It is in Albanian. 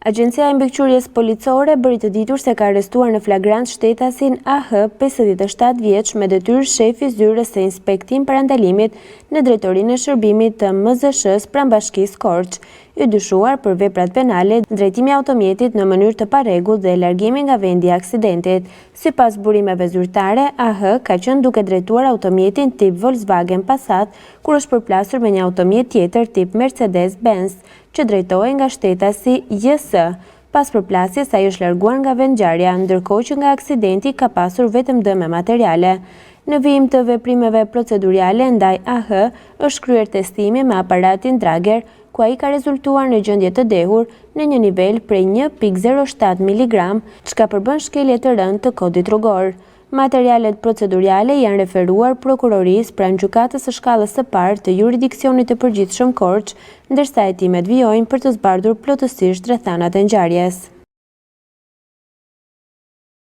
Agjencia e mbikëqyrjes policore bëri të ditur se ka arrestuar në flagrant shtetasin AH, 57 vjeç, me detyrë shefi zyrës së inspektim parandalimit në drejtorinë e shërbimit të MZSH-s pranë Bashkisë Korç, i dyshuar për veprat penale, drejtimi i automjetit në mënyrë të parregullt dhe largimi nga vendi i aksidentit. Sipas burimeve zyrtare, AH ka qenë duke drejtuar automjetin tip Volkswagen Passat kur është përplasur me një automjet tjetër tip Mercedes-Benz, që drejtohej nga shtetasi JS. Pas përplasjes, ai është larguar nga vendngjarja, ndërkohë që nga aksidenti ka pasur vetëm dëme materiale. Në vijim të veprimeve procedurale ndaj AH është kryer testimi me aparatin Drager, ku ai ka rezultuar në gjendje të dehur në një nivel prej 1.07 mg, çka përbën shkelje të rënd të kodit rrugor. Materialet procedurale janë referuar prokurorisë pranë gjykatës së shkallës së parë të jurisdiksionit të përgjithshëm Korç, ndërsa hetimet vijojnë për të zbardhur plotësisht rrethanat e ngjarjes.